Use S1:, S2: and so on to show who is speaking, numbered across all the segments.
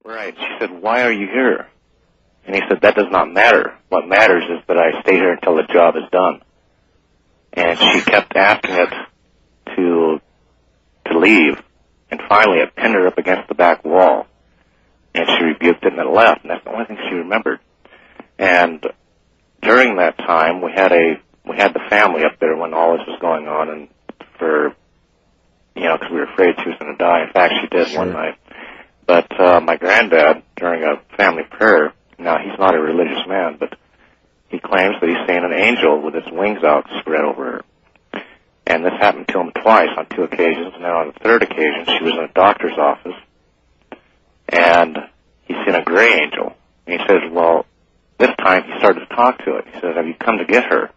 S1: Right. She said, why are you here? And he said, that does not matter. What matters is that I stay here until the job is done. And she kept asking it to leave. And finally, it pinned her up against the back wall. And she rebuked it and it left. And that's the only thing she remembered. And during that time, we had the family up there when all this was going on, and because we were afraid she was going to die. In fact, she did one night. But my granddad, during a family prayer, now he's not a religious man, but he claims that he's seen an angel with its wings outspread over her. And this happened to him twice on 2 occasions, and then on the 3rd occasion, she was in a doctor's office, and he's seen a gray angel. And he says, well, this time he started to talk to it. He says, have you come to get her?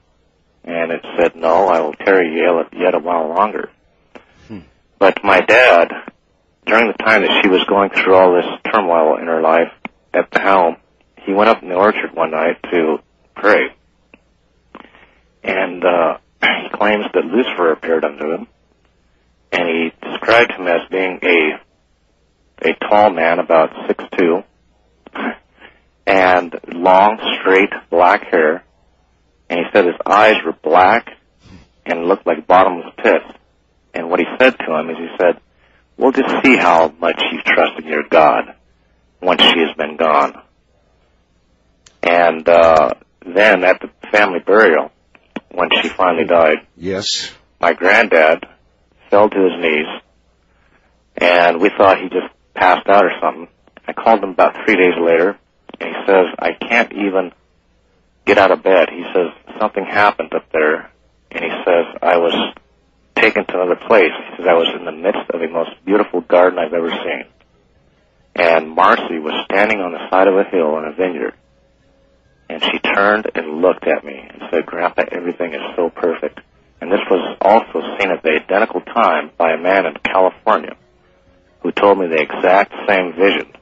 S1: And it said, no, I will tarry yet a while longer. But my dad, during the time that she was going through all this turmoil in her life at the helm, he went up in the orchard one night to pray. And he claims that Lucifer appeared unto him, and he described him as being a tall man, about 6'2", and long, straight, black hair. And he said his eyes were black and looked like bottomless pits. And what he said to him is, he said, we'll just see how much you trust in your God once she has been gone. And then at the family burial, when she finally died,
S2: yes,
S1: my granddad fell to his knees, and we thought he just passed out or something. I called him about 3 days later, and he says, I can't even get out of bed. He says, something happened up there, and he says, I was taken to another place. He says, I was in the midst of the most beautiful garden I've ever seen. And Marcy was standing on the side of a hill in a vineyard. And she turned and looked at me and said, Grandpa, everything is so perfect. And this was also seen at the identical time by a man in California who told me the exact same vision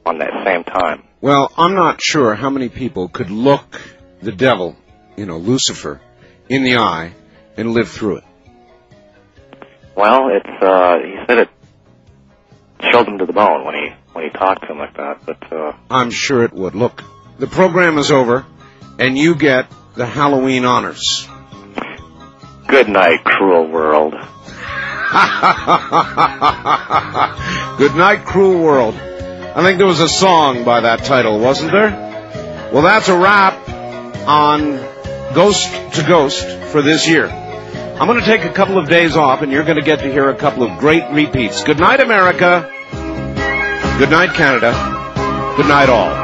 S1: on that same time.
S2: Well, I'm not sure how many people could look the devil, Lucifer, in the eye and live through it.
S1: Well, he said it chilled him to the bone when he talked to him like that. But
S2: I'm sure it would. Look, the program is over, and you get the Halloween honors.
S1: Good night, cruel world.
S2: Good night, cruel world. I think there was a song by that title, wasn't there? Well, that's a wrap on Ghost to Ghost for this year. I'm going to take a couple of days off, and you're going to get to hear a couple of great repeats. Good night, America. Good night, Canada. Good night, all.